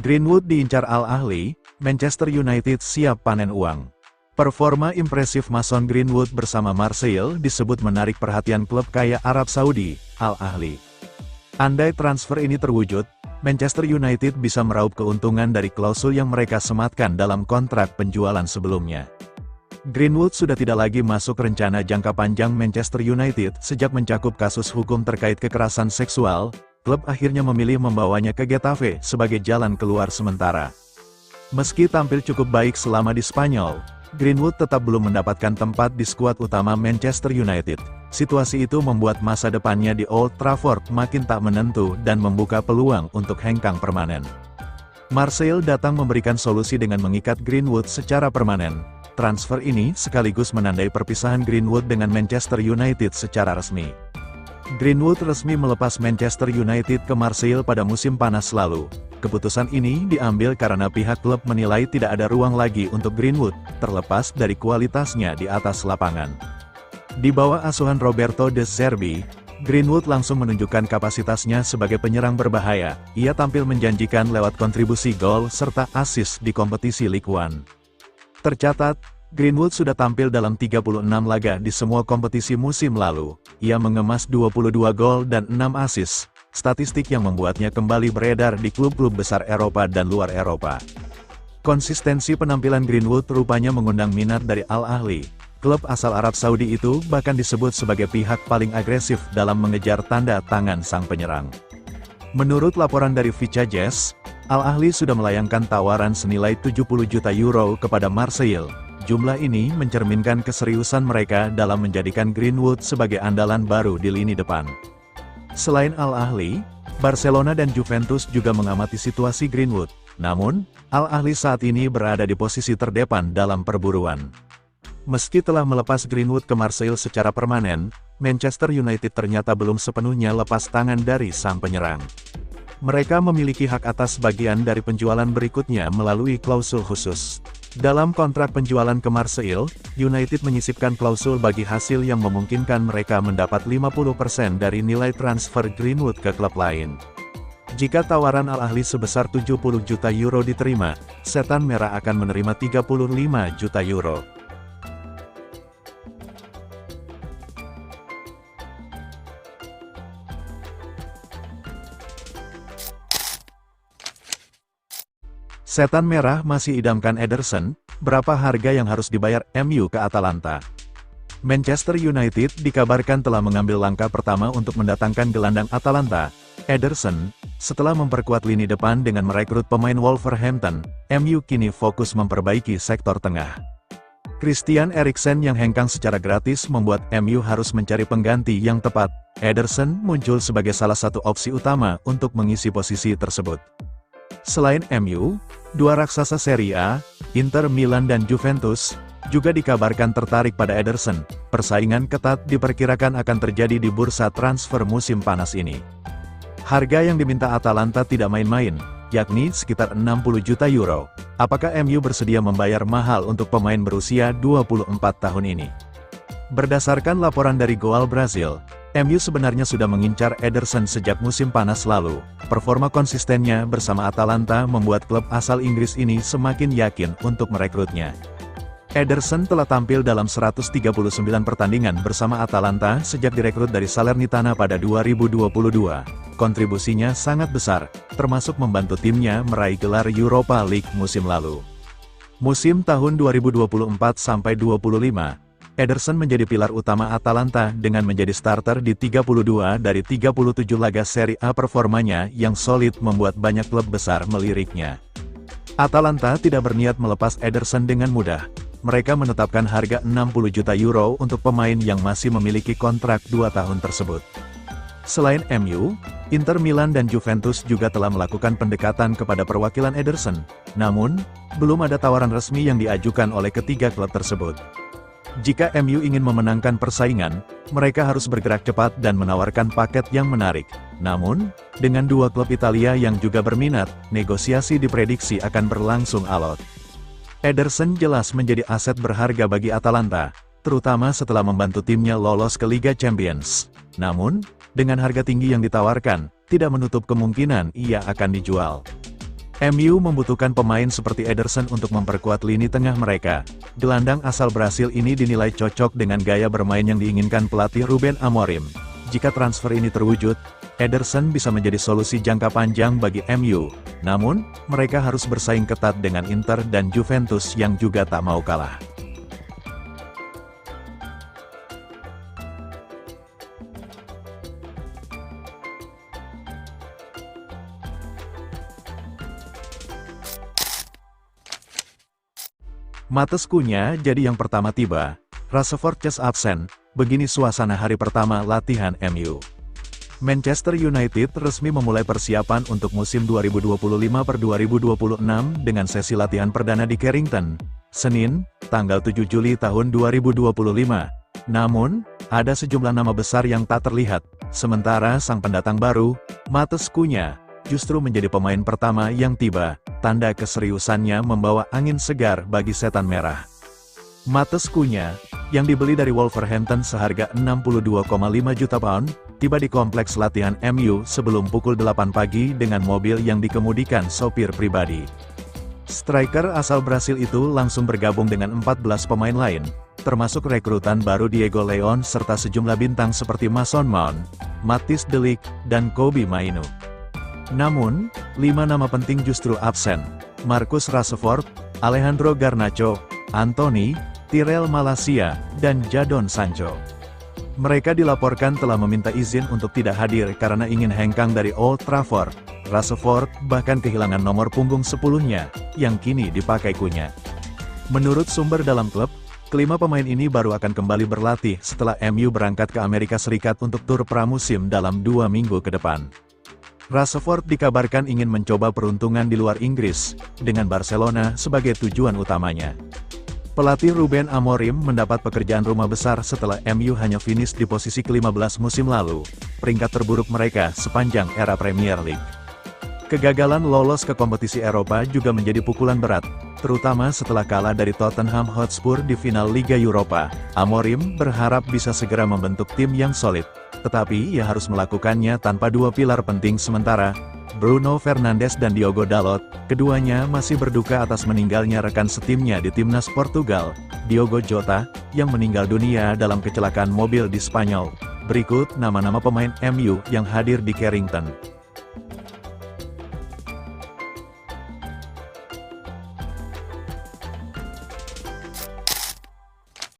Greenwood diincar Al Ahly, Manchester United siap panen uang. Performa impresif Mason Greenwood bersama Marseille disebut menarik perhatian klub kaya Arab Saudi, Al Ahly. Andai transfer ini terwujud, Manchester United bisa meraup keuntungan dari klausul yang mereka sematkan dalam kontrak penjualan sebelumnya. Greenwood sudah tidak lagi masuk rencana jangka panjang Manchester United sejak mencakup kasus hukum terkait kekerasan seksual. Klub akhirnya memilih membawanya ke Getafe sebagai jalan keluar sementara. Meski tampil cukup baik selama di Spanyol, Greenwood tetap belum mendapatkan tempat di skuad utama Manchester United. Situasi itu membuat masa depannya di Old Trafford makin tak menentu dan membuka peluang untuk hengkang permanen. Marseille datang memberikan solusi dengan mengikat Greenwood secara permanen. Transfer ini sekaligus menandai perpisahan Greenwood dengan Manchester United secara resmi. Greenwood resmi melepas Manchester United ke Marseille pada musim panas lalu. Keputusan ini diambil karena pihak klub menilai tidak ada ruang lagi untuk Greenwood, terlepas dari kualitasnya di atas lapangan. Di bawah asuhan Roberto De Zerbi, Greenwood langsung menunjukkan kapasitasnya sebagai penyerang berbahaya. Ia tampil menjanjikan lewat kontribusi gol serta assist di kompetisi Ligue 1. Tercatat, Greenwood sudah tampil dalam 36 laga di semua kompetisi musim lalu. Ia mengemas 22 gol dan 6 assist, statistik yang membuatnya kembali beredar di klub-klub besar Eropa dan luar Eropa. Konsistensi penampilan Greenwood rupanya mengundang minat dari Al Ahly. Klub asal Arab Saudi itu bahkan disebut sebagai pihak paling agresif dalam mengejar tanda tangan sang penyerang. Menurut laporan dari Vicha Jazz, Al Ahly sudah melayangkan tawaran senilai 70 juta euro kepada Marseille. Jumlah ini mencerminkan keseriusan mereka dalam menjadikan Greenwood sebagai andalan baru di lini depan. Selain Al Ahly, Barcelona dan Juventus juga mengamati situasi Greenwood. Namun, Al Ahly saat ini berada di posisi terdepan dalam perburuan. Meski telah melepas Greenwood ke Marseille secara permanen, Manchester United ternyata belum sepenuhnya lepas tangan dari sang penyerang. Mereka memiliki hak atas bagian dari penjualan berikutnya melalui klausul khusus. Dalam kontrak penjualan ke Marseille, United menyisipkan klausul bagi hasil yang memungkinkan mereka mendapat 50% dari nilai transfer Greenwood ke klub lain. Jika tawaran Al Ahly sebesar 70 juta euro diterima, Setan Merah akan menerima 35 juta euro. Setan Merah masih idamkan Ederson, berapa harga yang harus dibayar MU ke Atalanta? Manchester United dikabarkan telah mengambil langkah pertama untuk mendatangkan gelandang Atalanta, Ederson. Setelah memperkuat lini depan dengan merekrut pemain Wolverhampton, MU kini fokus memperbaiki sektor tengah. Christian Eriksen yang hengkang secara gratis membuat MU harus mencari pengganti yang tepat. Ederson muncul sebagai salah satu opsi utama untuk mengisi posisi tersebut. Selain MU, dua raksasa Serie A, Inter Milan dan Juventus, juga dikabarkan tertarik pada Ederson. Persaingan ketat diperkirakan akan terjadi di bursa transfer musim panas ini. Harga yang diminta Atalanta tidak main-main, yakni sekitar 60 juta euro. Apakah MU bersedia membayar mahal untuk pemain berusia 24 tahun ini? Berdasarkan laporan dari Goal Brazil, MU sebenarnya sudah mengincar Ederson sejak musim panas lalu. Performa konsistennya bersama Atalanta membuat klub asal Inggris ini semakin yakin untuk merekrutnya. Ederson telah tampil dalam 139 pertandingan bersama Atalanta sejak direkrut dari Salernitana pada 2022. Kontribusinya sangat besar, termasuk membantu timnya meraih gelar Europa League musim lalu. Musim tahun 2024-25, Ederson menjadi pilar utama Atalanta dengan menjadi starter di 32 dari 37 laga Serie A. Performanya yang solid membuat banyak klub besar meliriknya. Atalanta tidak berniat melepas Ederson dengan mudah. Mereka menetapkan harga 60 juta euro untuk pemain yang masih memiliki kontrak 2 tahun tersebut. Selain MU, Inter Milan dan Juventus juga telah melakukan pendekatan kepada perwakilan Ederson. Namun, belum ada tawaran resmi yang diajukan oleh ketiga klub tersebut. Jika MU ingin memenangkan persaingan, mereka harus bergerak cepat dan menawarkan paket yang menarik. Namun, dengan dua klub Italia yang juga berminat, negosiasi diprediksi akan berlangsung alot. Ederson jelas menjadi aset berharga bagi Atalanta, terutama setelah membantu timnya lolos ke Liga Champions. Namun, dengan harga tinggi yang ditawarkan, tidak menutup kemungkinan ia akan dijual. MU membutuhkan pemain seperti Ederson untuk memperkuat lini tengah mereka. Gelandang asal Brasil ini dinilai cocok dengan gaya bermain yang diinginkan pelatih Ruben Amorim. Jika transfer ini terwujud, Ederson bisa menjadi solusi jangka panjang bagi MU. Namun, mereka harus bersaing ketat dengan Inter dan Juventus yang juga tak mau kalah. Matheus Cunha jadi yang pertama tiba, Rashford absen, begini suasana hari pertama latihan MU. Manchester United resmi memulai persiapan untuk musim 2025-2026 dengan sesi latihan perdana di Carrington, Senin, tanggal 7 Juli tahun 2025. Namun, ada sejumlah nama besar yang tak terlihat, sementara sang pendatang baru, Matheus Cunha, justru menjadi pemain pertama yang tiba. Tanda keseriusannya membawa angin segar bagi setan merah. Matheus Cunha, yang dibeli dari Wolverhampton seharga 62,5 juta pound, tiba di kompleks latihan MU sebelum pukul 8 pagi dengan mobil yang dikemudikan sopir pribadi. Striker asal Brasil itu langsung bergabung dengan 14 pemain lain, termasuk rekrutan baru Diego Leon serta sejumlah bintang seperti Mason Mount, Matthijs de Ligt, dan Kobbie Mainoo. Namun, 5 nama penting justru absen, Marcus Rashford, Alejandro Garnacho, Anthony, Tyrell Malacia, dan Jadon Sancho. Mereka dilaporkan telah meminta izin untuk tidak hadir karena ingin hengkang dari Old Trafford. Rashford bahkan kehilangan nomor punggung 10-nya, yang kini dipakai Cunha. Menurut sumber dalam klub, kelima pemain ini baru akan kembali berlatih setelah MU berangkat ke Amerika Serikat untuk tur pramusim dalam 2 minggu ke depan. Rashford dikabarkan ingin mencoba peruntungan di luar Inggris, dengan Barcelona sebagai tujuan utamanya. Pelatih Ruben Amorim mendapat pekerjaan rumah besar setelah MU hanya finish di posisi ke-15 musim lalu, peringkat terburuk mereka sepanjang era Premier League. Kegagalan lolos ke kompetisi Eropa juga menjadi pukulan berat, terutama setelah kalah dari Tottenham Hotspur di final Liga Eropa. Amorim berharap bisa segera membentuk tim yang solid, tetapi ia harus melakukannya tanpa 2 pilar penting sementara, Bruno Fernandes dan Diogo Dalot. Keduanya masih berduka atas meninggalnya rekan setimnya di timnas Portugal, Diogo Jota, yang meninggal dunia dalam kecelakaan mobil di Spanyol. Berikut nama-nama pemain MU yang hadir di Carrington.